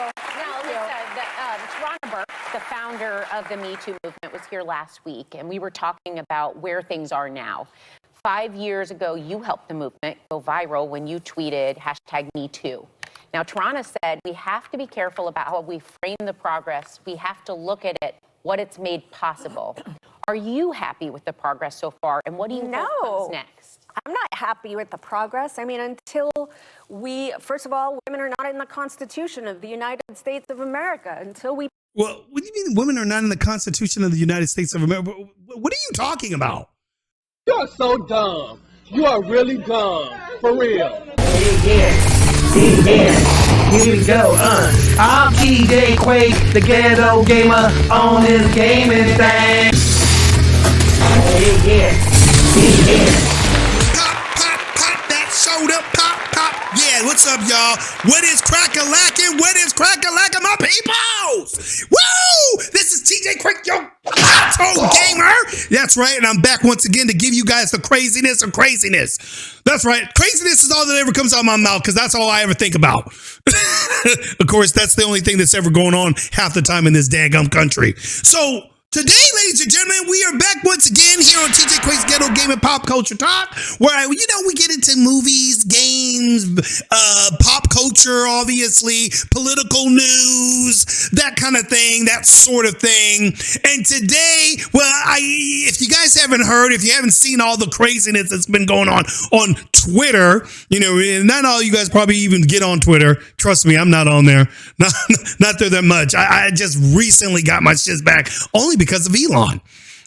Now, Alyssa, Tarana Burke, the founder of the Me Too movement, was here last week, and we were talking about where things are now. 5 years ago, you helped the movement go viral when you tweeted #MeToo. Now, Tarana said we have to be careful about how we frame the progress. We have to look at it, what it's made possible. Are you happy with the progress so far, and what do you hope comes next? I'm not happy with the progress. I mean, until first of all, women are not in the Constitution of the United States of America. Until we... Well, what do you mean women are not in the Constitution of the United States of America? What are you talking about? You're so dumb. You are really dumb. For real. Yeah. Here we go, I'm TJQUaKe, the ghetto gamer on this gaming thing. Yeah. Pop, that soda, pop. Yeah, what's up, y'all? What is crack-a-lackin'? My peoples? Woo! This is TJQUaKe, your asshole gamer. That's right, and I'm back once again to give you guys the craziness of craziness. That's right, craziness is all that ever comes out of my mouth because that's all I ever think about. Of course, that's the only thing that's ever going on half the time in this daggum country. So, today, ladies and gentlemen, we are back once again here on TJQUaKe's Ghetto Game and Pop Culture Talk, where, we get into movies, games, pop culture, obviously, political news, that kind of thing, that sort of thing. And today, if you guys haven't heard, if you haven't seen all the craziness that's been going on Twitter, and not all you guys probably even get on Twitter. Trust me, I'm not on there. Not there that much. I just recently got my shit back, only because of Elon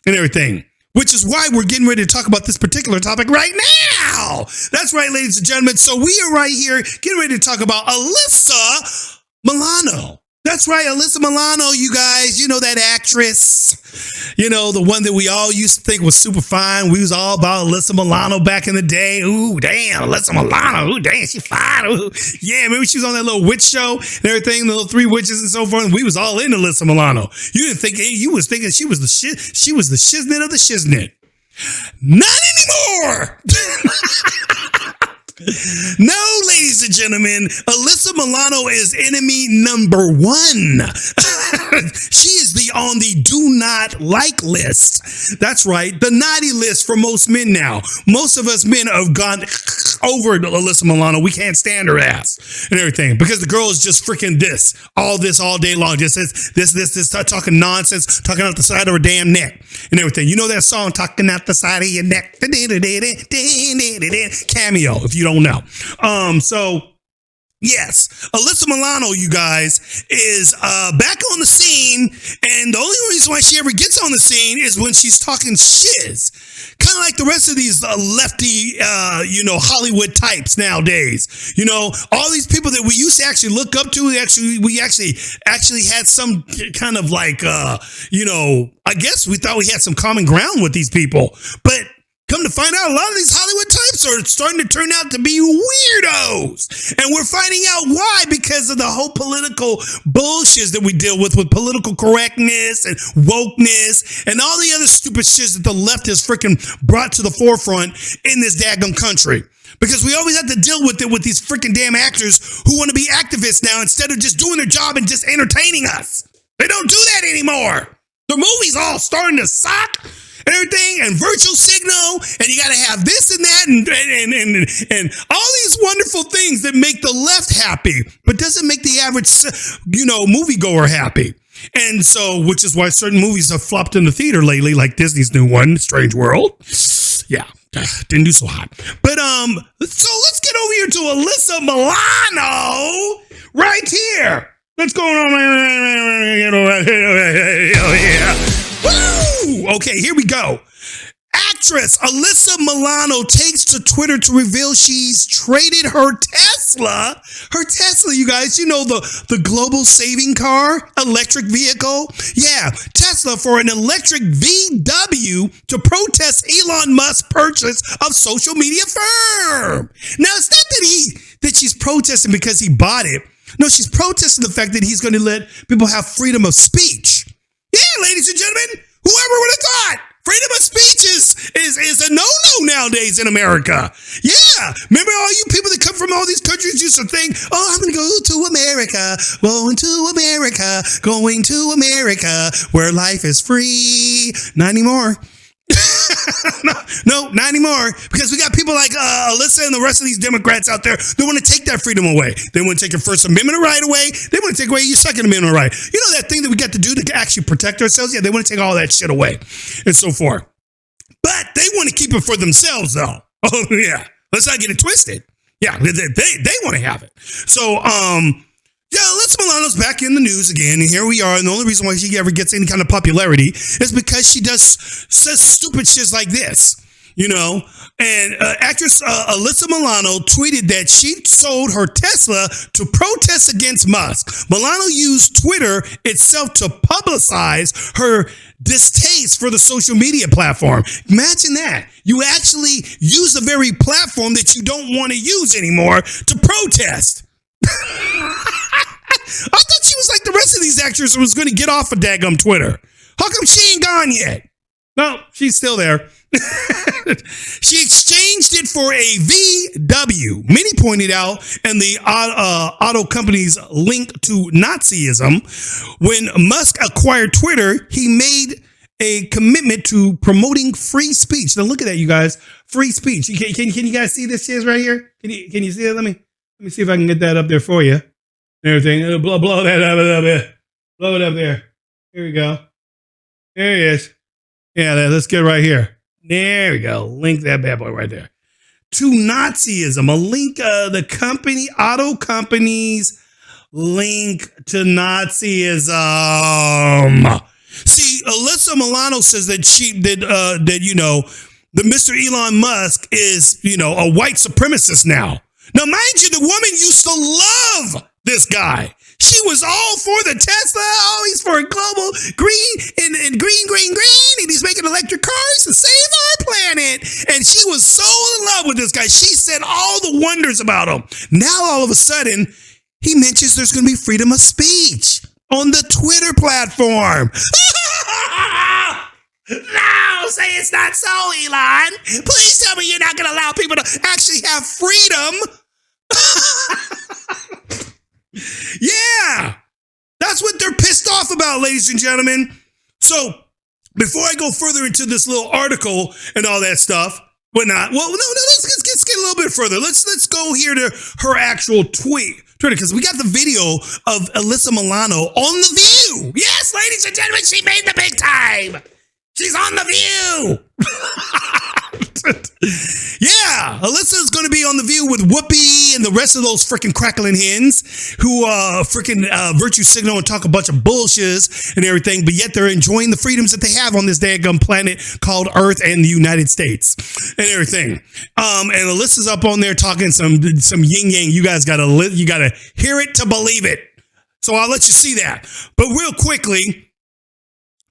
and everything, which is why we're getting ready to talk about this particular topic right now. That's right, ladies and gentlemen. So we are right here getting ready to talk about Alyssa Milano. That's right, Alyssa Milano, you guys. You know that actress. The one that we all used to think was super fine. We was all about Alyssa Milano back in the day. Ooh, damn, Alyssa Milano. Ooh, damn, she fine. Ooh. Yeah, maybe she was on that little witch show and everything, the little three witches and so forth. And we was all into Alyssa Milano. You was thinking she was the shit. She was the shiznit of the shiznit. Not anymore. No, ladies and gentlemen, Alyssa Milano is enemy number one. She is on the do not like list. That's right, the naughty list for most men now. Most of us men have gone over Alyssa Milano. We can't stand her ass and everything because the girl is just freaking this all day long. Just says this, talking nonsense, talking out the side of her damn neck and everything. You know that song, talking out the side of your neck? Cameo, if you don't know. So yes, Alyssa Milano, you guys, is back on the scene, and the only reason why she ever gets on the scene is when she's talking shiz. Kind of like the rest of these lefty, Hollywood types nowadays. All these people that we used to actually look up to. We actually had some kind of like, I guess we thought we had some common ground with these people, but come to find out, a lot of these Hollywood types are starting to turn out to be weirdos. And we're finding out why, because of the whole political bullshit that we deal with political correctness and wokeness and all the other stupid shit that the left has freaking brought to the forefront in this daggum country. Because we always have to deal with it with these freaking damn actors who want to be activists now instead of just doing their job and just entertaining us. They don't do that anymore. The movies all starting to suck. And everything, and virtual signal, and you got to have this and that, and all these wonderful things that make the left happy, but doesn't make the average, moviegoer happy. And so, which is why certain movies have flopped in the theater lately, like Disney's new one, Strange World. Yeah, didn't do so hot. But so let's get over here to Alyssa Milano right here. What's going on? Woo! Okay, here we go. Actress Alyssa Milano takes to Twitter to reveal she's traded her Tesla. Her Tesla, you guys, the global saving car, electric vehicle. Yeah, Tesla for an electric VW to protest Elon Musk's purchase of social media firm. Now, it's not that she's protesting because he bought it. No, she's protesting the fact that he's going to let people have freedom of speech. Yeah, ladies and gentlemen, whoever would have thought? Freedom of speech is a no-no nowadays in America. Yeah. Remember all you people that come from all these countries used to think, oh, I'm going to go to America, going to America, where life is free. Not anymore. No, not anymore. Because we got people like Alyssa and the rest of these Democrats out there. They want to take that freedom away. They want to take your First Amendment right away. They want to take away your Second Amendment right. You know that thing that we got to do to actually protect ourselves? Yeah, they want to take all that shit away and so forth. But they want to keep it for themselves, though. Oh, yeah. Let's not get it twisted. Yeah, they want to have it. So, yeah, Alyssa Milano's back in the news again, and here we are. And the only reason why she ever gets any kind of popularity is because she says stupid shit like this, you know. And actress Alyssa Milano tweeted that she sold her Tesla to protest against Musk. Milano used Twitter itself to publicize her distaste for the social media platform. Imagine that. You actually use the very platform that you don't want to use anymore to protest. I thought she was like the rest of these actors and was going to get off of daggum Twitter. How come she ain't gone yet? No, she's still there. She exchanged it for a VW. Many pointed out, and the auto company's link to Nazism. When Musk acquired Twitter, he made a commitment to promoting free speech. Now look at that, you guys. Free speech. Can you guys see this shit right here? Can you see it? Let me see if I can get that up there for you. Everything. Blow that up a little bit. Blow it up there. Here we go. There he is. Yeah, let's get right here. There we go. Link that bad boy right there. To Nazism. A link, the company, auto companies link to Nazism. See, Alyssa Milano says that the Mr. Elon Musk is, a white supremacist now. Now, mind you, the woman used to love this guy. She was all for the Tesla. Oh, he's for global green and green. And he's making electric cars to save our planet. And she was so in love with this guy. She said all the wonders about him. Now, all of a sudden, he mentions there's going to be freedom of speech on the Twitter platform. No, say it's not so, Elon. Please tell me you're not going to allow people to actually have freedom. Yeah, that's what they're pissed off about, ladies and gentlemen. So before I go further into this little article and all that stuff, whatnot, let's get a little bit further. Let's go here to her actual Twitter, because we got the video of Alyssa Milano on The View. Yes, ladies and gentlemen, she made the big time. She's on The View. Yeah, Alyssa is going to be on The View with Whoopi and the rest of those freaking crackling hens who virtue signal and talk a bunch of bullshit and everything, but yet they're enjoying the freedoms that they have on this daggum planet called Earth and the United States and everything. And Alyssa's up on there talking some yin yang. You gotta hear it to believe it. So I'll let you see that. But real quickly,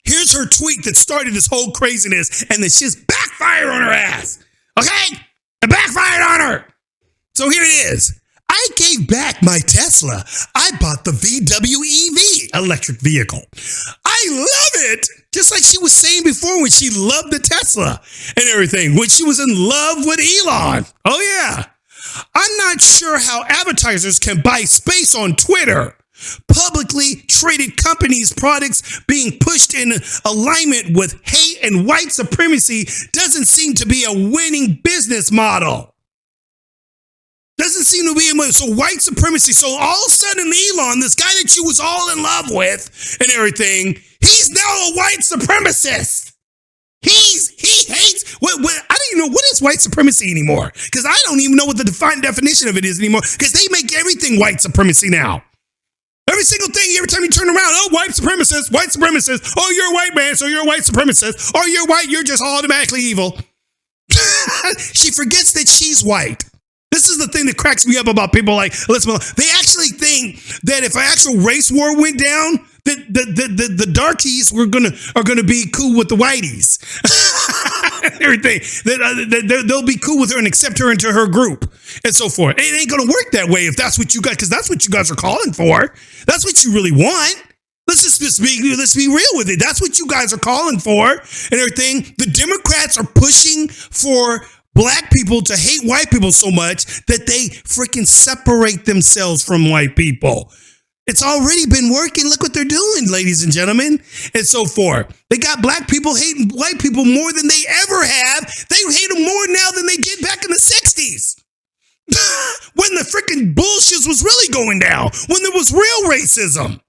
here's her tweet that started this whole craziness, and then she's backfired on her ass. Okay? It backfired on her. So here it is. I gave back my Tesla. I bought the VW EV electric vehicle. I love it. Just like she was saying before when she loved the Tesla and everything, when she was in love with Elon. Oh, yeah. I'm not sure how advertisers can buy space on Twitter. Publicly traded companies' products being pushed in alignment with hate and white supremacy doesn't seem to be a winning business model. Doesn't seem to be so white supremacy. So all of a sudden, Elon, this guy that you was all in love with and everything, he's now a white supremacist. He hates what I don't even know what is white supremacy anymore, because I don't even know what the defined definition of it is anymore, because they make everything white supremacy now. Every single thing, every time you turn around, oh, white supremacist. Oh, you're a white man, so you're a white supremacist. Oh, you're white, you're just automatically evil. She forgets that she's white. This is the thing that cracks me up about people like Alyssa Milano. They actually think that if an actual race war went down, that the darkies are gonna be cool with the whiteys. Everything. They'll be cool with her and accept her into her group and so forth. It ain't gonna work that way if that's what you guys, because that's what you guys are calling for. That's what you really want. Let's be real with it. That's what you guys are calling for and everything. The Democrats are pushing for black people to hate white people so much that they freaking separate themselves from white people. It's already been working. Look what they're doing, ladies and gentlemen, and so forth. They got black people hating white people more than they ever have. They hate them more now than they did back in the 60s. When the freaking bullshit was really going down. When there was real racism.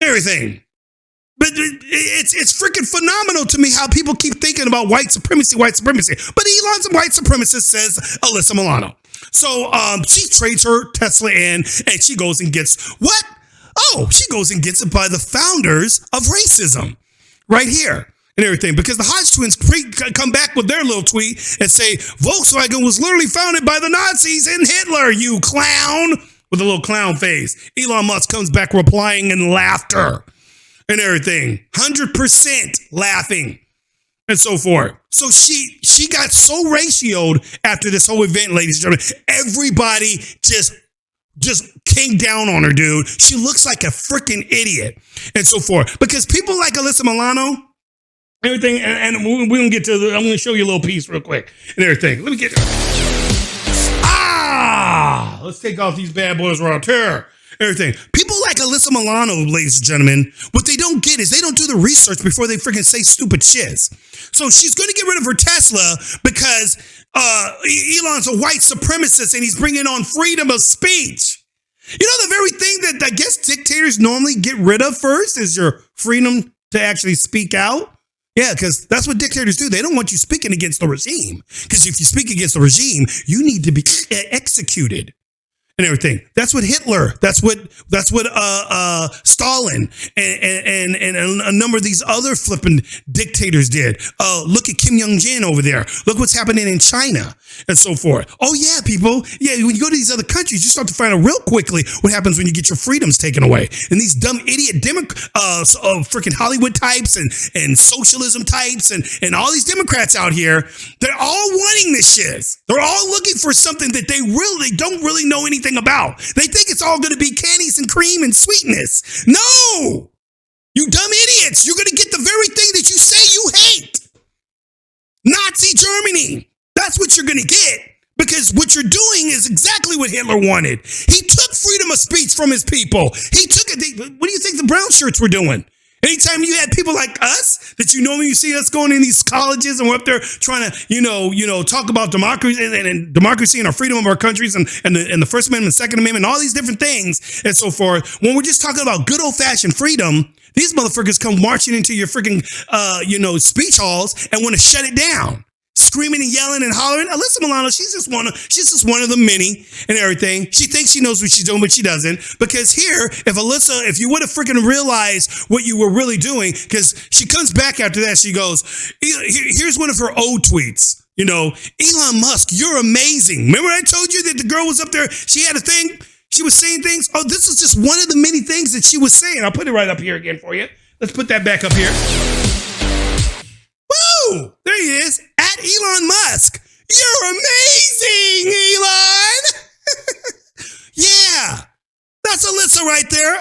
Everything. But it's freaking phenomenal to me how people keep thinking about white supremacy. But Elon's a white supremacist, says Alyssa Milano. So she trades her Tesla in and she goes and gets what? Oh, she goes and gets it by the founders of racism right here and everything. Because the Hodge twins come back with their little tweet and say, Volkswagen was literally founded by the Nazis and Hitler, you clown, with a little clown face. Elon Musk comes back replying in laughter and everything. 100% laughing. And so forth. So she got so ratioed after this whole event, ladies and gentlemen. Everybody just came down on her, dude. She looks like a freaking idiot and so forth. Because people like Alyssa Milano, everything, and we're going to get to I'm going to show you a little piece real quick and everything. Let me get let's take off these bad boys right here. Everything. People like Alyssa Milano, ladies and gentlemen, what they don't get is they don't do the research before they freaking say stupid shiz. So she's going to get rid of her Tesla because Elon's a white supremacist and he's bringing on freedom of speech. You know, the very thing that I guess dictators normally get rid of first is your freedom to actually speak out. Yeah, because that's what dictators do. They don't want you speaking against the regime. Because if you speak against the regime, you need to be executed. And everything. That's what Hitler. That's what Stalin and a number of these other flipping dictators did. Look at Kim Jong-un over there. Look what's happening in China and so forth. Oh yeah, people. Yeah, when you go to these other countries, you start to find out real quickly what happens when you get your freedoms taken away. And these dumb idiot freaking Hollywood types and socialism types and all these Democrats out here, they're all wanting this shit. They're all looking for something that they don't really know anything about. They think it's all going to be candies and cream and sweetness. No! You dumb idiots! You're going to get the very thing that you say you hate. Nazi Germany. That's what you're going to get. Because what you're doing is exactly what Hitler wanted. He took freedom of speech from his people. He took it. What do you think the brown shirts were doing? Anytime you had people like us, that you normally see us going in these colleges and we're up there trying to, talk about democracy and democracy and our freedom of our countries and the First Amendment, Second Amendment, all these different things and so forth. When we're just talking about good old fashioned freedom, these motherfuckers come marching into your freaking, speech halls and want to shut it down. Screaming and yelling and hollering. Alyssa Milano, she's just one of the many and everything. She thinks she knows what she's doing, but she doesn't. Because here, if you would have freaking realized what you were really doing, because she comes back after that, she goes, here's one of her old tweets. Elon Musk, you're amazing. Remember I told you that the girl was up there, she had a thing, she was saying things. Oh, this is just one of the many things that she was saying. I'll put it right up here again for you. Let's put that back up here. Woo! There he is. At Elon Musk. You're amazing, Elon. Yeah. That's Alyssa right there.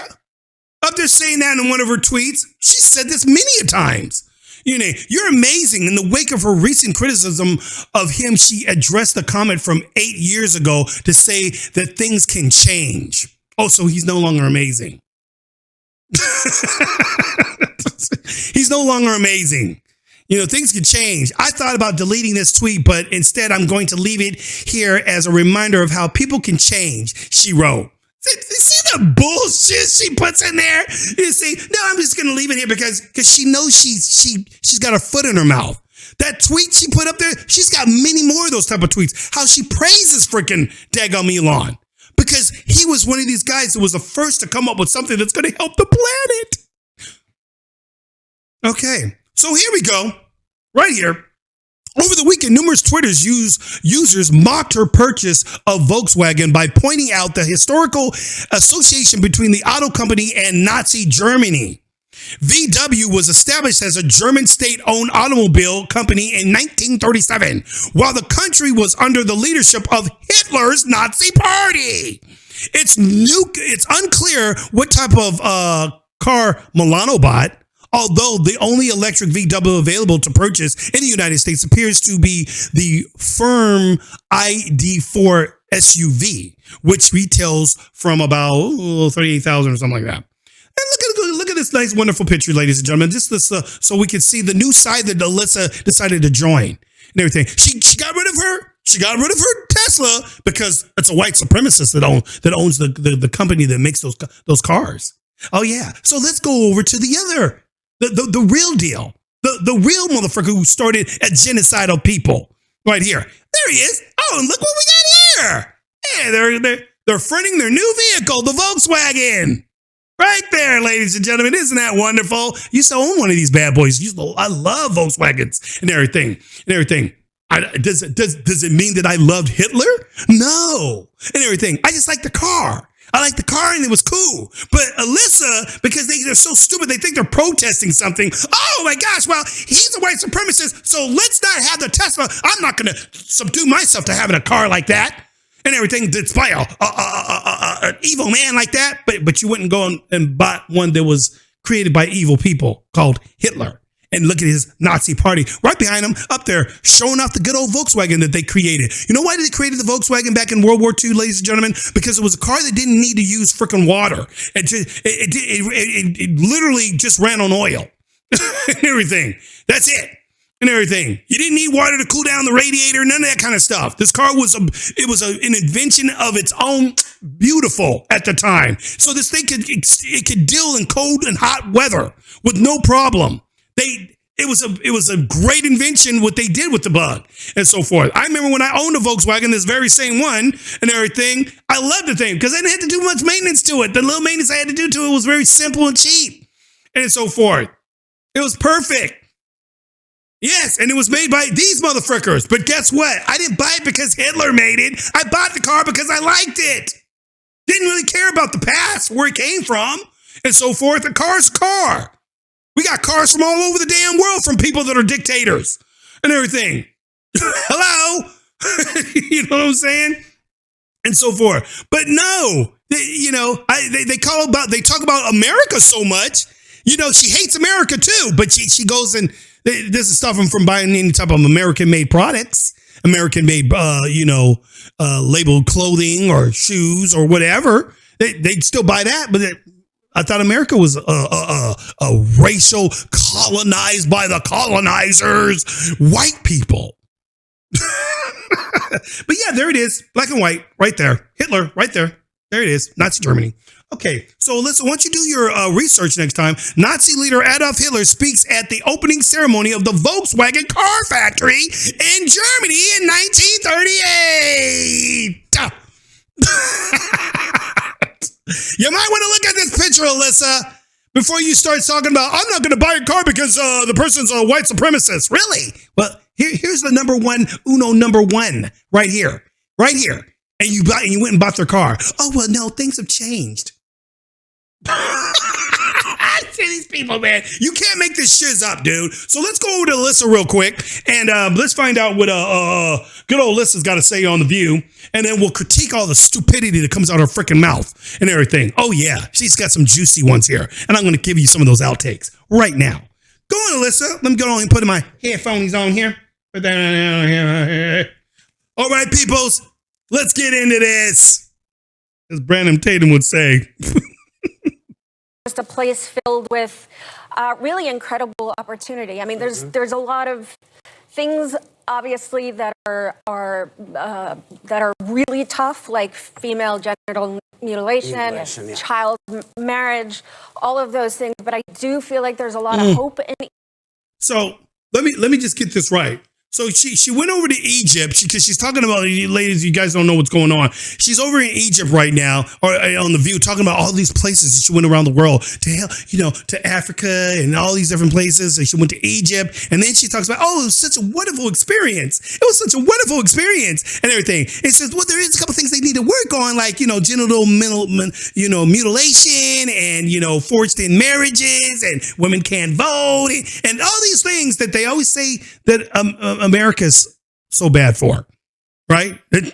Up there saying that in one of her tweets. She said this many a times. You're amazing. In the wake of her recent criticism of him, she addressed the comment from 8 years ago to say that things can change. Oh, so he's no longer amazing. He's no longer amazing. Things can change. I thought about deleting this tweet, but instead I'm going to leave it here as a reminder of how people can change, she wrote. See the bullshit she puts in there? You see, no, I'm just going to leave it here because she knows she's got her foot in her mouth. That tweet she put up there, she's got many more of those type of tweets. How she praises freaking daggum Elon. Because he was one of these guys that was the first to come up with something that's going to help the planet. Okay. So here we go, right here. Over the weekend, numerous Twitter users mocked her purchase of Volkswagen by pointing out the historical association between the auto company and Nazi Germany. VW was established as a German state-owned automobile company in 1937, while the country was under the leadership of Hitler's Nazi Party. It's unclear what type of car Milano bought, although the only electric VW available to purchase in the United States appears to be the firm ID4 SUV, which retails from about $38,000 or something like that. And look at this nice, wonderful picture, ladies and gentlemen. Just this, so we can see the new side that Alyssa decided to join and everything. She got rid of her. She got rid of her Tesla because it's a white supremacist that owns the company that makes those cars. Oh yeah. So let's go over to the other, the real deal, the real motherfucker who started a genocide of people right here. There he is. Oh, and look what we got here. Yeah, they're fronting their new vehicle, the Volkswagen. Right there, ladies and gentlemen. Isn't that wonderful? You used to own one of these bad boys. I love Volkswagens and everything. Does it mean that I loved Hitler? No. And everything. I just like the car. I like the car and it was cool. But Alyssa, because they're so stupid, they think they're protesting something. Oh my gosh, well, he's a white supremacist, so let's not have the Tesla. I'm not going to subdue myself to having a car like that. And everything that's by an evil man like that, but you wouldn't go and buy one that was created by evil people called Hitler. And look at his Nazi party right behind him up there showing off the good old Volkswagen that they created. You know why they created the Volkswagen back in World War II, ladies and gentlemen? Because it was a car that didn't need to use freaking water. It literally just ran on oil and everything. That's it. And everything. You didn't need water to cool down the radiator, none of that kind of stuff. This car was an invention of its own, beautiful at the time. So this thing could deal in cold and hot weather with no problem. It was a great invention what they did with the Bug and so forth. I remember when I owned a Volkswagen, this very same one and everything, I loved the thing because I didn't have to do much maintenance to it. The little maintenance I had to do to it was very simple and cheap and so forth. It was perfect. Yes, and it was made by these motherfuckers. But guess what? I didn't buy it because Hitler made it. I bought the car because I liked it. Didn't really care about the past, where it came from, and so forth. A car's a car. We got cars from all over the damn world from people that are dictators and everything. Hello? You know what I'm saying? And so forth. But no, they talk about America so much. You know, she hates America too, but she goes and this is stop them from buying any type of American-made products, American-made, labeled clothing or shoes or whatever. They'd still buy that, but I thought America was a racial colonized by the colonizers, white people. But yeah, there it is, black and white, right there. Hitler, right there. There it is, Nazi Germany. Okay, so listen, once you do your research next time, Nazi leader Adolf Hitler speaks at the opening ceremony of the Volkswagen car factory in Germany in 1938. You might want to look at this picture, Alyssa, before you start talking about, I'm not going to buy a car because the person's a white supremacist. Really? Well, here's the number one right here. And you went and bought their car. Oh, well, no, things have changed. I see these people, man. You can't make this shiz up, dude. So let's go over to Alyssa real quick and let's find out what good old Alyssa's got to say on The View. And then we'll critique all the stupidity that comes out of her freaking mouth and everything. Oh, yeah. She's got some juicy ones here. And I'm going to give you some of those outtakes right now. Go on, Alyssa. Let me go on and put my headphones on here. All right, peoples. Let's get into this. As Brandon Tatum would say. Just a place filled with really incredible opportunity. I mean, there's a lot of things, obviously, that are really tough, like female genital mutilation, child marriage, all of those things. But I do feel like there's a lot of hope in. So let me just get this right. So she went over to Egypt because she's talking about, ladies, you guys don't know what's going on. She's over in Egypt right now, or on The View, talking about all these places that she went around the world to Africa and all these different places. And she went to Egypt, and then she talks about, it was such a wonderful experience. It was such a wonderful experience and everything. It says, well, there is a couple things they need to work on, like genital mutilation and forced in marriages and women can't vote and all these things that they always say that America's so bad for, right? And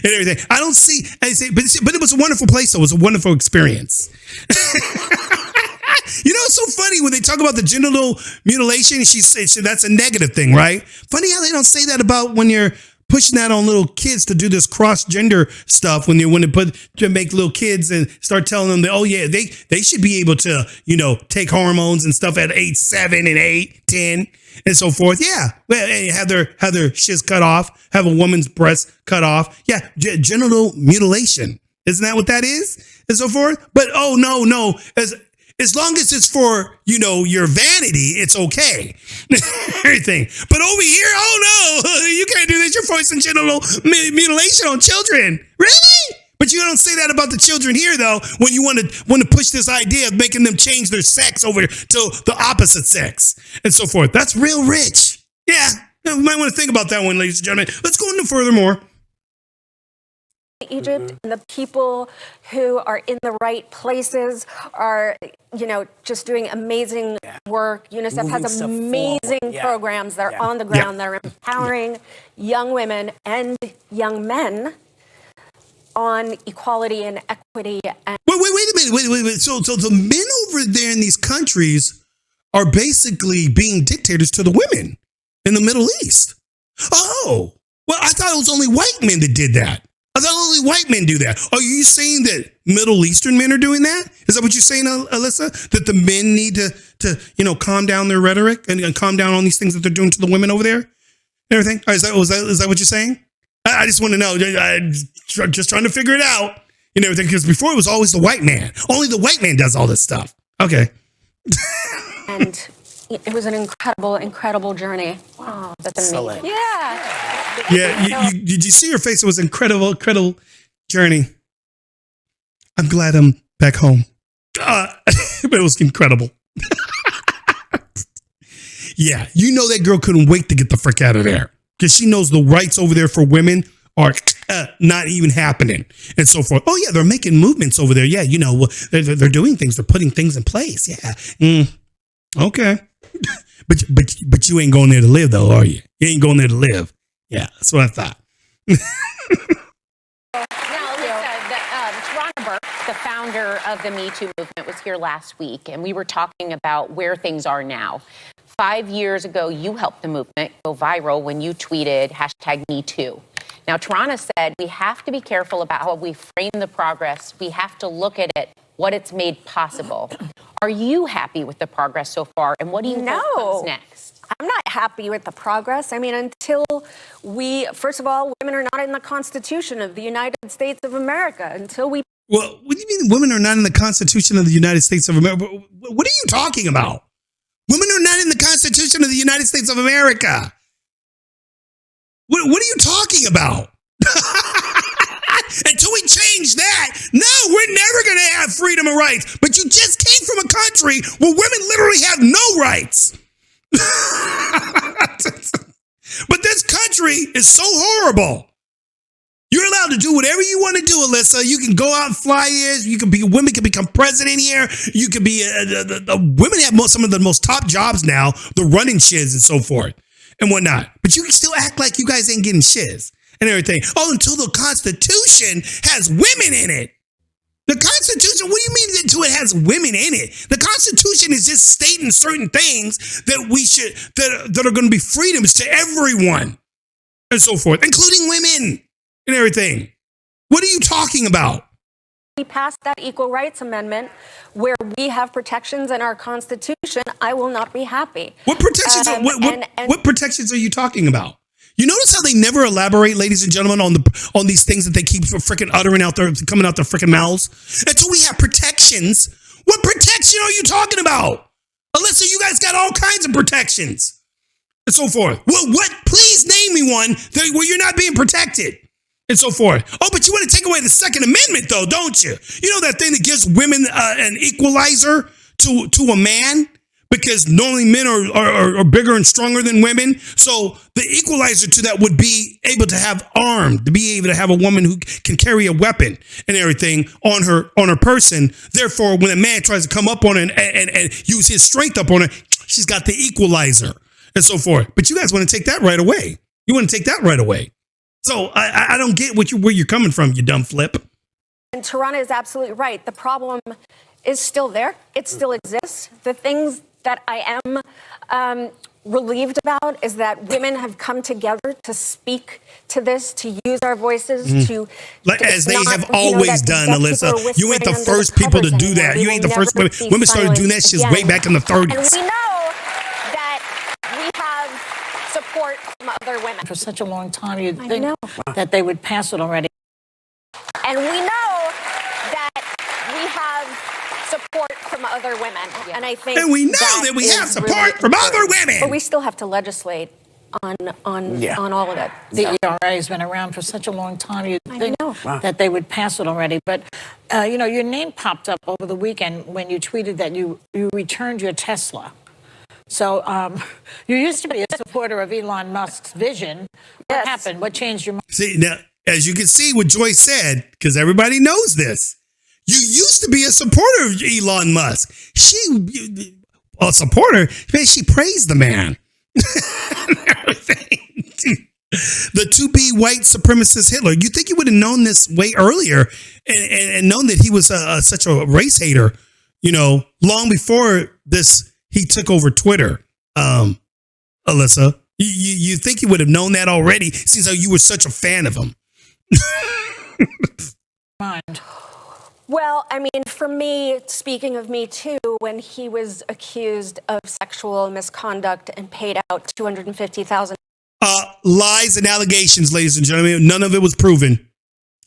everything. I don't see, but it was a wonderful place, though. It was a wonderful experience. You know, it's so funny when they talk about the genital mutilation. She says that's a negative thing, right? Funny how they don't say that about when you're pushing that on little kids to do this cross-gender stuff when they make little kids and start telling them that, oh yeah, they should be able to, you know, take hormones and stuff at age 7 and 8, 10 and so forth. Yeah. Well, and have their shiz cut off, have a woman's breast cut off. Yeah. Genital mutilation. Isn't that what that is? And so forth. But oh no. As long as it's for, you know, your vanity, it's okay. Everything. But over here, oh no, you can't do this. You're forcing genital mutilation on children. Really? But you don't say that about the children here, though, when you want to push this idea of making them change their sex over to the opposite sex and so forth. That's real rich. Yeah. You might want to think about that one, ladies and gentlemen. Let's go into furthermore. Egypt and the people who are in the right places are, you know, just doing amazing work. UNICEF has amazing programs that are on the ground that are empowering young women and young men on equality and equity. And wait a minute. So the men over there in these countries are basically being dictators to the women in the Middle East. Oh, well, I thought it was only white men that did that. I thought only white men do that. Are you saying that Middle Eastern men are doing that? Is that what you're saying, Alyssa? That the men need to you know, calm down their rhetoric and calm down on these things that they're doing to the women over there and everything? Is that what you're saying? I just want to know. I'm just trying to figure it out and everything, because before it was always the white man. Only the white man does all this stuff. Okay. And it was an incredible journey. Oh, that's amazing. Yeah. Yeah, did you see her face? It was incredible journey. I'm glad I'm back home. But it was incredible. Yeah, you know that girl couldn't wait to get the frick out of there, because she knows the rights over there for women are not even happening and so forth. Oh yeah, they're making movements over there. Yeah, you know, they're doing things. They're putting things in place. Yeah. Okay. But you ain't going there to live, though, are you? You ain't going there to live. Yeah, that's what I thought. Now, Alyssa, the founder of the Me Too movement, was here last week, and we were talking about where things are now. 5 years ago, you helped the movement go viral when you tweeted #MeToo. Now, Tarana said we have to be careful about how we frame the progress. We have to look at it, what it's made possible. Are you happy with the progress so far, and what do you hope comes next? I'm not happy with the progress. I mean, until first of all, women are not in the Constitution of the United States of America. Until we... Well, what do you mean women are not in the Constitution of the United States of America? What are you talking about? Women are not in the Constitution of the United States of America. What are you talking about? Until we change that, no, we're never going to have freedom of rights. But you just came from a country where women literally have no rights. But this country is so horrible. You're allowed to do whatever you want to do, Alyssa. You can go out and fly here. Women can become president here. You can be, women have some of the most top jobs now, the running shiz and so forth and whatnot. But you can still act like you guys ain't getting shiz and everything. Oh, until the Constitution has women in it. The Constitution, what do you mean until it has women in it? The Constitution is just stating certain things that that are going to be freedoms to everyone and so forth, including women and everything. What are you talking about? We passed that Equal Rights Amendment where we have protections in our Constitution. I will not be happy. What protections? What protections are you talking about? You notice how they never elaborate, ladies and gentlemen, on these things that they keep freaking uttering out there, coming out their freaking mouths until we have protections. What protection are you talking about? Alyssa, you guys got all kinds of protections and so forth. Well, please name me one where you're not being protected and so forth. Oh, but you want to take away the Second Amendment, though, don't you? You know that thing that gives women an equalizer to a man? Because normally men are bigger and stronger than women. So the equalizer to that would be able to have armed, to be able to have a woman who can carry a weapon and everything on her person. Therefore, when a man tries to come up on her and use his strength up on her, she's got the equalizer and so forth. But you guys want to take that right away. You want to take that right away. So I don't get where you're coming from, you dumb flip. And Tarana is absolutely right. The problem is still there. It still exists. The things that I am relieved about is that women have come together to speak to this, to use our voices, to as they not, have always done, that Alyssa. people are You ain't the whispering first under people to covers do that. anymore. You We ain't the will first never women. be Women started doing that silenced shit way again. back in the And 30s. we know that we have support from other women. For such a long time, you'd I think know. that they would pass it already. And we know that we have support from other women. And I think And we know that we is have support really from other important. women. But we still have to legislate on all of it. The ERA has been around for such a long time, you'd think know. that they would pass it already. But, you know, your name popped up over the weekend when you tweeted that you returned your Tesla. So you used to be a supporter of Elon Musk's vision. What Yes. happened? What changed your mind? See, now, as you can see what Joyce said, because everybody knows this, you used to be a supporter of Elon Musk. A supporter, man, she praised the man. The to-be white supremacist Hitler. You think you would have known this way earlier and known that he was such a race hater, you know, long before this, he took over Twitter, Alyssa. You think you would have known that already since you were such a fan of him. Mind. Well, I mean, for me, speaking of Me Too, when he was accused of sexual misconduct and paid out $250,000. Lies and allegations, ladies and gentlemen. None of it was proven.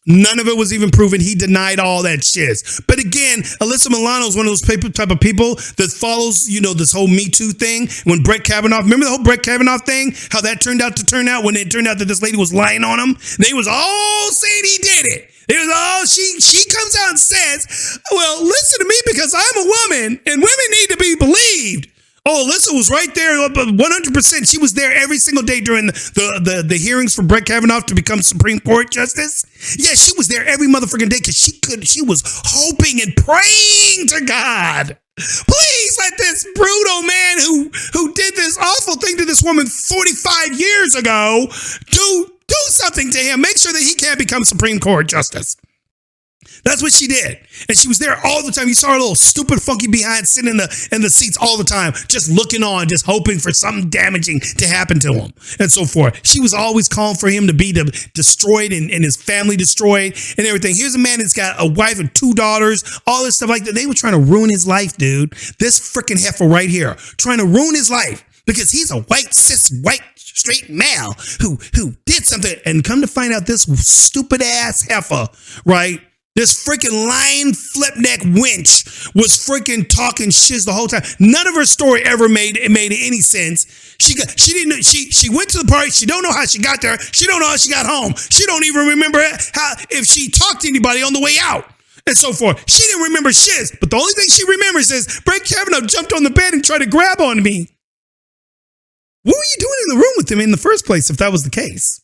None of it was even proven. He denied all that shit. But again, Alyssa Milano is one of those type of people that follows, you know, this whole Me Too thing. When Brett Kavanaugh, remember the whole Brett Kavanaugh thing? How that turned out when it turned out that this lady was lying on him? They was all saying he did it. It was all, she comes out and says, well, listen to me because I'm a woman and women need to be believed. Oh, Alyssa was right there, 100%. She was there every single day during the hearings for Brett Kavanaugh to become Supreme Court Justice. Yeah, she was there every motherfucking day because she was hoping and praying to God. Please let this brutal man who did this awful thing to this woman 45 years ago do something to him. Make sure that he can't become Supreme Court Justice. That's what she did. And she was there all the time. You saw her little stupid funky behind sitting in the seats all the time, just looking on, just hoping for something damaging to happen to him and so forth. She was always calling for him to be destroyed and his family destroyed and everything. Here's a man that's got a wife and 2 daughters, all this stuff like that. They were trying to ruin his life, dude. This freaking heifer right here, trying to ruin his life because he's a white, straight male who did something. And come to find out, this stupid ass heifer, right? This freaking lying flip-neck wench was freaking talking shiz the whole time. None of her story ever made any sense. She went to the party. She don't know how she got there. She don't know how she got home. She don't even remember if she talked to anybody on the way out and so forth. She didn't remember shiz. But the only thing she remembers is Brett Kavanaugh jumped on the bed and tried to grab on me. What were you doing in the room with him in the first place if that was the case?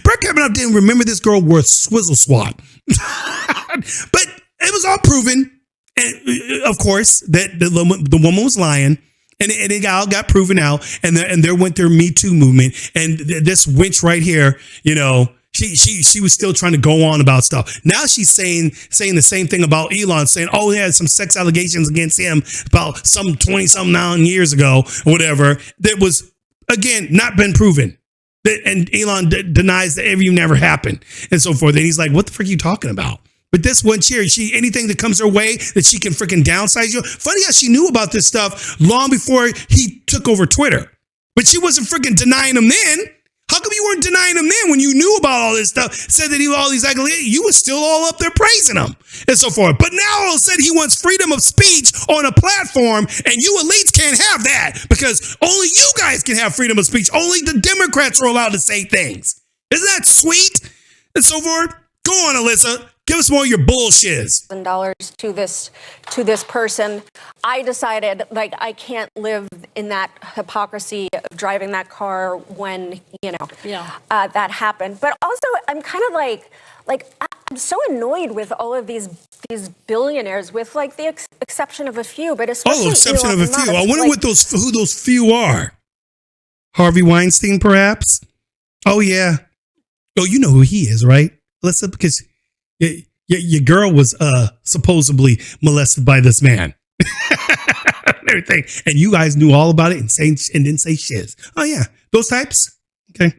Brett Kavanaugh didn't remember this girl worth swizzle swat. But it was all proven, and, of course, that the woman was lying, and it all got proven out, and there went their Me Too movement, and this wench right here, you know, she was still trying to go on about stuff. Now she's saying the same thing about Elon, saying, oh, he had some sex allegations against him about some 20-something years ago, or whatever, that was, again, not been proven. And Elon denies that it never happened and so forth. And he's like, what the frick are you talking about? But this one cheer, anything that comes her way that she can freaking downsize you. Funny how she knew about this stuff long before he took over Twitter. But she wasn't freaking denying him then. How come you weren't denying him then when you knew about all this stuff? Said that he was all these accolades. You were still all up there praising him and so forth. But now all of a sudden he wants freedom of speech on a platform, and you elites can't have that because only you guys can have freedom of speech. Only the Democrats are allowed to say things. Isn't that sweet? And so forth. Go on, Alyssa. Give us more of your bullshits. $1,000 to this person. I decided, like, I can't live in that hypocrisy of driving that car when, you know, that happened. But also, I'm kind of like I'm so annoyed with all of these billionaires, with like the exception of a few, but especially exception Elon of a few. Musk. I wonder who those few are. Harvey Weinstein, perhaps. Oh yeah. Oh, you know who he is, right, Alyssa? Because you Your girl was supposedly molested by this man. And everything. And you guys knew all about it and didn't say shiz. Oh yeah, those types. Okay.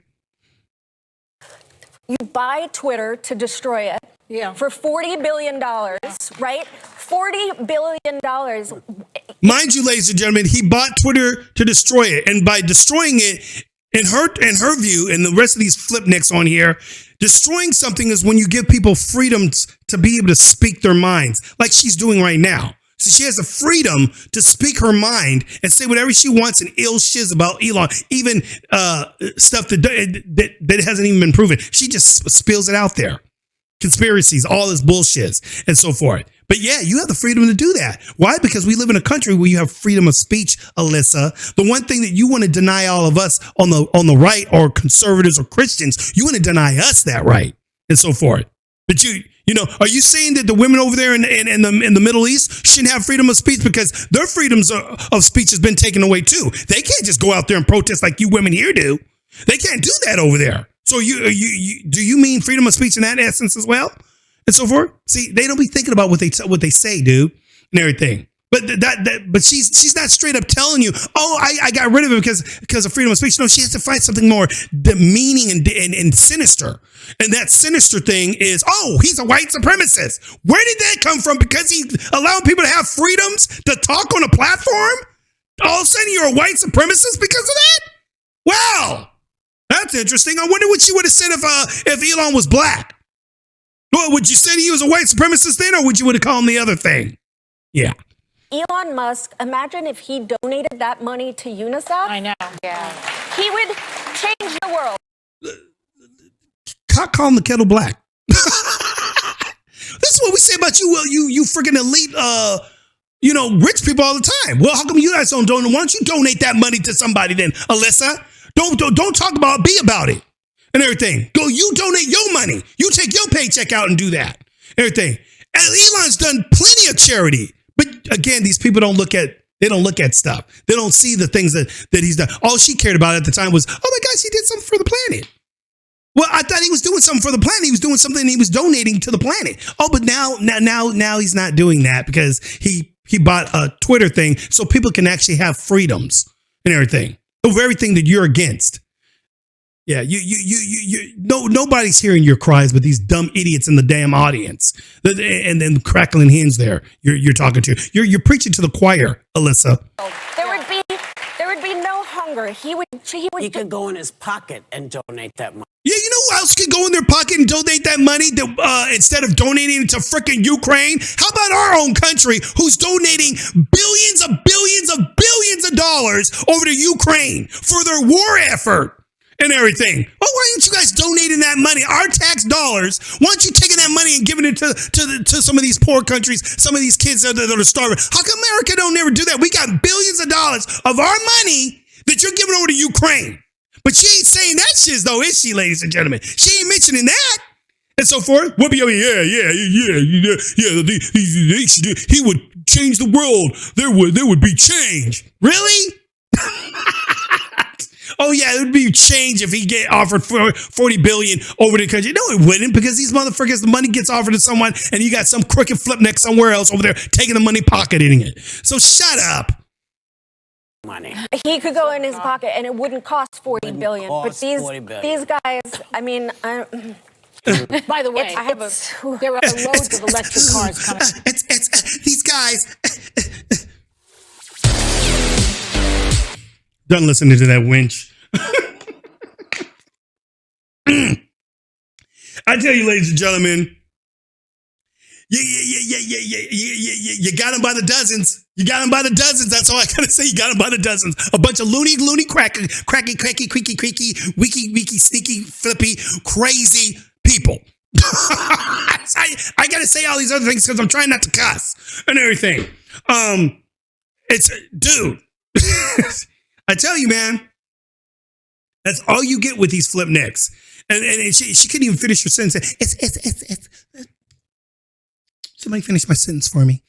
You buy Twitter to destroy it. Yeah. For $40 billion, right? $40 billion. Mind you, ladies and gentlemen, he bought Twitter to destroy it. And by destroying it, in her view, and the rest of these flipnicks on here, destroying something is when you give people freedom to be able to speak their minds, like she's doing right now. So she has the freedom to speak her mind and say whatever she wants and ill shiz about Elon, even stuff that hasn't even been proven. She just spills it out there. Conspiracies, all this bullshit and so forth. But yeah, you have the freedom to do that. Why? Because we live in a country where you have freedom of speech, Alyssa. The one thing that you want to deny all of us on the right, or conservatives or Christians, you want to deny us that right and so forth. But you know, are you saying that the women over there in the Middle East shouldn't have freedom of speech because their freedoms of speech has been taken away too? They can't just go out there and protest like you women here do. They can't do that over there. So do you mean freedom of speech in that essence as well, and so forth? See, they don't be thinking about what they say, dude, and everything. But but she's not straight up telling you, oh, I got rid of it because of freedom of speech. No, she has to find something more demeaning and sinister. And that sinister thing is, oh, he's a white supremacist. Where did that come from? Because he's allowing people to have freedoms to talk on a platform? All of a sudden you're a white supremacist because of that? Wow. That's interesting. I wonder what she would have said if Elon was black. Well, would you say he was a white supremacist then, or would you would have called him the other thing? Yeah. Elon Musk, imagine if he donated that money to UNICEF. I know. Yeah. He would change the world. Call him the kettle black. This is what we say about you. Well, you freaking elite, rich people all the time. Well, how come you guys don't donate? Why don't you donate that money to somebody then, Alyssa? Don't talk about it, be about it and everything. Go, you donate your money. You take your paycheck out and do that. Everything. And Elon's done plenty of charity. But again, these people don't look at stuff. They don't see the things that he's done. All she cared about at the time was, oh my gosh, he did something for the planet. Well, I thought he was doing something for the planet. He was doing something, he was donating to the planet. Oh, but now he's not doing that because he bought a Twitter thing so people can actually have freedoms and everything over everything that you're against. Yeah, nobody's hearing your cries, but these dumb idiots in the damn audience, and then crackling hens there. You're talking to. You're preaching to the choir, Alyssa. There would be no hunger. He would could go in his pocket and donate that money. Yeah, you know who else could go in their pocket and donate that money instead of donating it to frickin' Ukraine? How about our own country, who's donating billions of dollars over to Ukraine for their war effort? And everything. Well, why aren't you guys donating that money, our tax dollars? Why aren't you taking that money and giving it to some of these poor countries, some of these kids that are starving? How come America don't never do that? We got billions of dollars of our money that you're giving over to Ukraine. But she ain't saying that shit though, is she, ladies and gentlemen? She ain't mentioning that. And so forth. We'll be over yeah. He would change the world. There would be change. Really? Oh yeah, it would be change if he get offered $40 billion over the country. No, it wouldn't, because these motherfuckers, the money gets offered to someone, and you got some crooked flipneck somewhere else over there taking the money, pocketing it. So shut up. Money. He could go in his pocket, and it wouldn't cost $40 billion. But these guys, I mean. By the way, there are loads of electric cars coming. It's these guys. Done listening to that winch. I tell you, ladies and gentlemen, you got them by the dozens. You got them by the dozens. That's all I gotta say. You got them by the dozens. A bunch of loony, cracky, creaky, wiki, sneaky, flippy, crazy people. I gotta say all these other things because I'm trying not to cuss and everything. It's dude. I tell you, man, that's all you get with these flip necks. And she couldn't even finish her sentence. It's somebody finish my sentence for me.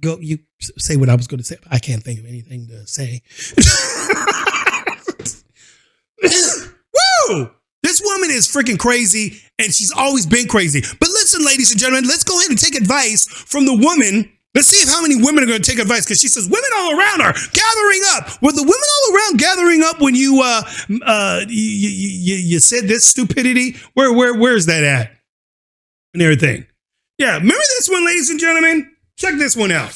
Go, you say what I was going to say. I can't think of anything to say. Woo! This woman is freaking crazy, and she's always been crazy. But listen, ladies and gentlemen, let's go ahead and take advice from the woman. Let's see how many women are going to take advice, because she says women all around are gathering up. Were the women all around gathering up when you said this stupidity? Where's that at? And everything. Yeah, remember this one, ladies and gentlemen? Check this one out.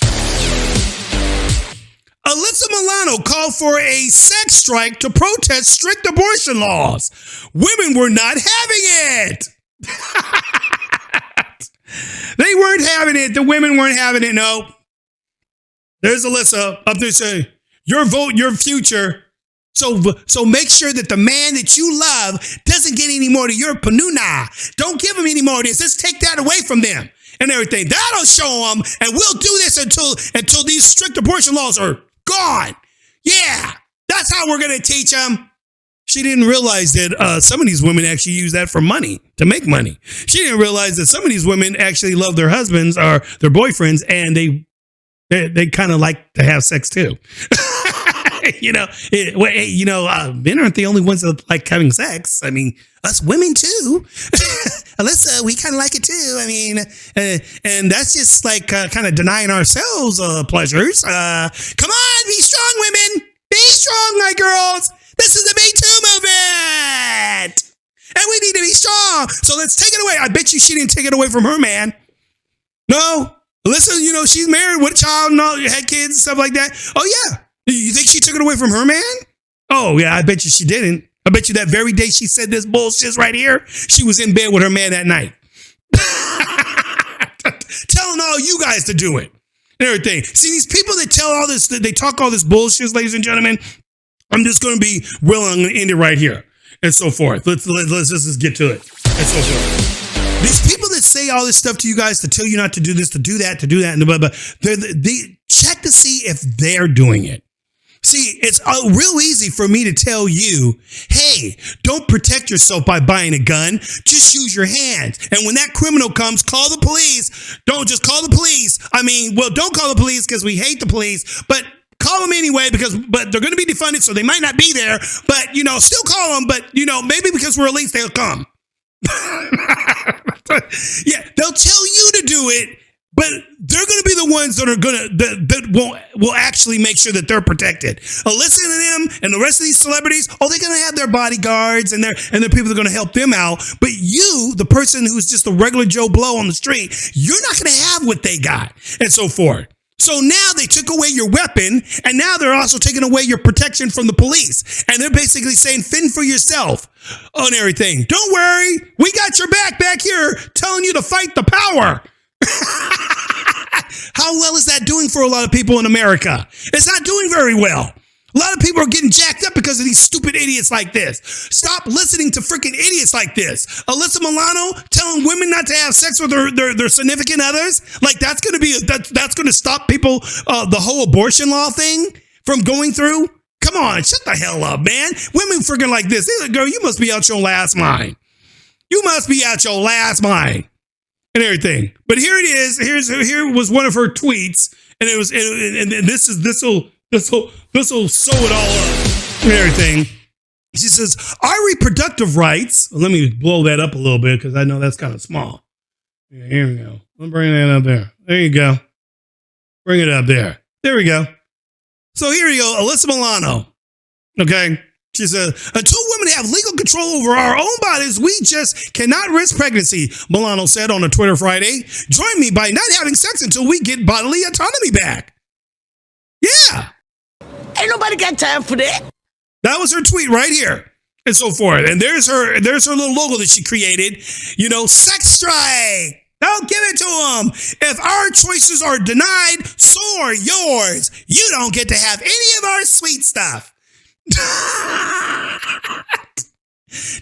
Alyssa Milano called for a sex strike to protest strict abortion laws. Women were not having it. They weren't having it. The women weren't having it. No. There's Alyssa up there saying, your vote, your future. So make sure that the man that you love doesn't get any more of your panuna. Don't give him any more of this. Let's take that away from them and everything. That'll show them. And we'll do this until these strict abortion laws are gone. Yeah, that's how we're going to teach them. She didn't realize that some of these women actually use that for money, to make money. She didn't realize that some of these women actually love their husbands or their boyfriends, and they kind of like to have sex too. Men aren't the only ones that like having sex. I mean, us women too. Alyssa, we kind of like it too. I mean, and that's just like kind of denying ourselves pleasures. Come on, be strong, women. Be strong, my girls. This is the Me Too movement. And we need to be strong. So let's take it away. I bet you she didn't take it away from her man. No. Alyssa, she's married with a child and all, had kids and stuff like that. Oh, yeah. You think she took it away from her man? Oh, yeah, I bet you she didn't. I bet you that very day she said this bullshit right here, she was in bed with her man that night. Telling all you guys to do it and everything. See, these people that tell all this, they talk all this bullshit, ladies and gentlemen, I'm just going to be real. I'm going to end it right here and so forth. Let's just get to it and so forth. These people that say all this stuff to you guys to tell you not to do this, to do that, and blah, blah, they check to see if they're doing it. See, it's real easy for me to tell you, hey, don't protect yourself by buying a gun. Just use your hands. And when that criminal comes, call the police. Don't just call the police. Don't call the police because we hate the police, but call them anyway but they're going to be defunded, so they might not be there. But, still call them. But, maybe because we're released, they'll come. Yeah, they'll tell you to do it. But they're going to be the ones that are that will actually make sure that they're protected. Alyssa and them and the rest of these celebrities, they're going to have their bodyguards and their people that are going to help them out. But you, the person who's just a regular Joe Blow on the street, you're not going to have what they got and so forth. So now they took away your weapon, and now they're also taking away your protection from the police. And they're basically saying, fend for yourself on everything. Don't worry, we got your back here telling you to fight the power. How well is that doing for a lot of people in America? It's not doing very well. A lot of people are getting jacked up because of these stupid idiots like this. Stop listening to freaking idiots like this. Alyssa Milano telling women not to have sex with their significant others. Like that's going to stop people, the whole abortion law thing from going through. Come on, shut the hell up, man. Women freaking like this. Girl, you must be out your last mind. You must be out your last mind. And everything. But here it is. Here was one of her tweets, and it was, and this will sew it all up and everything. She says, our reproductive rights. Let me blow that up a little bit because I know that's kind of small. Yeah, here we go. I'll bring that up there. There you go. Bring it up there. There we go. So here you go, Alyssa Milano. Okay. She said, until women have legal control over our own bodies, we just cannot risk pregnancy, Milano said on a Twitter Friday. Join me by not having sex until we get bodily autonomy back. Yeah. Ain't nobody got time for that. That was her tweet right here and so forth. And there's her little logo that she created. Sex strike. Don't give it to them. If our choices are denied, so are yours. You don't get to have any of our sweet stuff.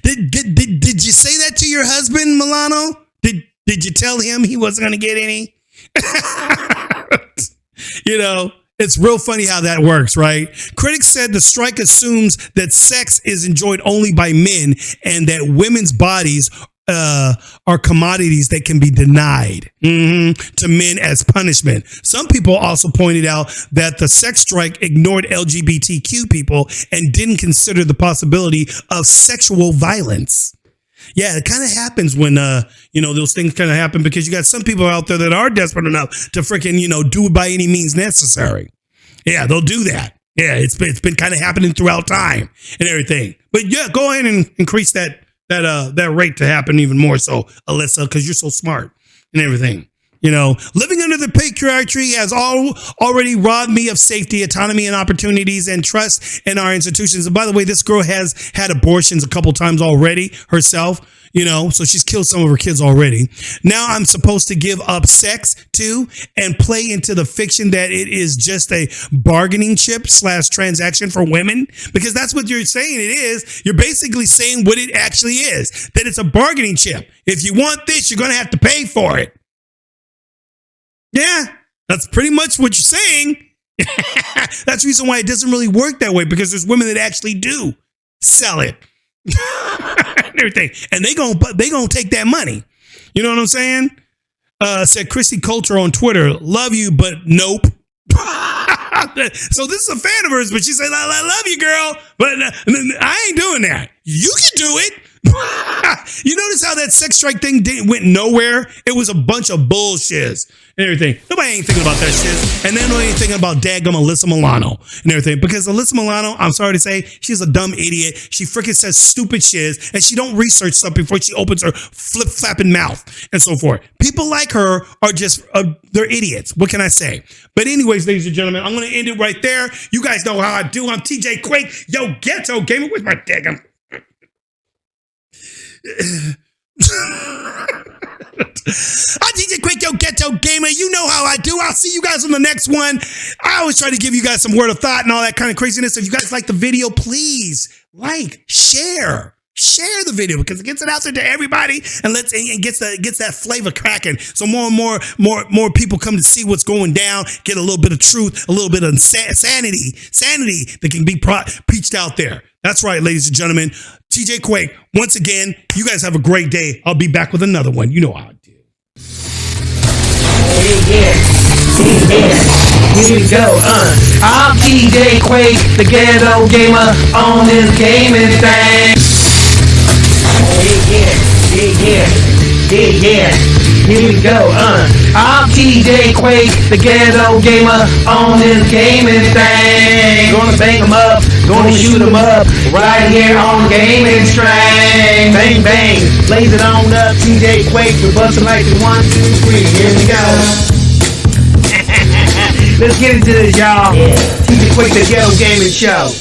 Did you say that to your husband, Milano? Did you tell him he wasn't going to get any? It's real funny how that works, right? Critics said the strike assumes that sex is enjoyed only by men and that women's bodies are commodities that can be denied to men as punishment. Some people also pointed out that the sex strike ignored LGBTQ people and didn't consider the possibility of sexual violence. Yeah, it kind of happens when, those things kind of happen because you got some people out there that are desperate enough to freaking, do it by any means necessary. Yeah, they'll do that. Yeah, it's been kind of happening throughout time and everything. But yeah, go ahead and increase that rate to happen even more so, Alyssa, because you're so smart and everything. Living under the patriarchy has already robbed me of safety, autonomy, and opportunities and trust in our institutions. And by the way, this girl has had abortions a couple times already herself, so she's killed some of her kids already. Now I'm supposed to give up sex too and play into the fiction that it is just a bargaining chip / transaction for women, because that's what you're saying it is. You're basically saying what it actually is, that it's a bargaining chip. If you want this, you're going to have to pay for it. Yeah, that's pretty much what you're saying. That's the reason why it doesn't really work that way, because there's women that actually do sell it. And everything. And they gonna take that money. You know what I'm saying? Said Chrissy Coulter on Twitter, love you, but nope. So this is a fan of hers, but she said, I love you, girl, but I ain't doing that. You can do it. You notice how that sex strike thing went nowhere? It was a bunch of bullshit and everything. Nobody ain't thinking about that shit. And then nobody ain't thinking about daggum Alyssa Milano and everything. Because Alyssa Milano, I'm sorry to say, she's a dumb idiot. She freaking says stupid shit, and she don't research stuff before she opens her flip-flapping mouth and so forth. People like her are just, they're idiots. What can I say? But anyways, ladies and gentlemen, I'm going to end it right there. You guys know how I do. I'm TJQUaKe, yo ghetto gamer with my daggum. I'm TJQUaKe, yo ghetto gamer. You know how I do. I'll see you guys on the next one. I always try to give you guys some word of thought and all that kind of craziness. If you guys like the video, please share the video, because it gets it out there to everybody and gets that flavor cracking. So more and more people come to see what's going down, get a little bit of truth, a little bit of sanity that can be preached out there. That's right, ladies and gentlemen. TJQUaKe, once again, you guys have a great day. I'll be back with another one. You know how I do. Yeah. Here we go, I'm TJQUaKe, the ghetto gamer on this gaming thing. Yeah. Here we go, I'm TJQUaKe, the ghetto gamer on this gaming thing. Gonna bang 'em up, gonna shoot 'em up, right here on gaming strain. Bang, bang, blaze it on up, TJQUaKe, we're busting like the 1, 2, 3, here we go. Let's get into this, y'all. TJQUaKe, the ghetto gaming show.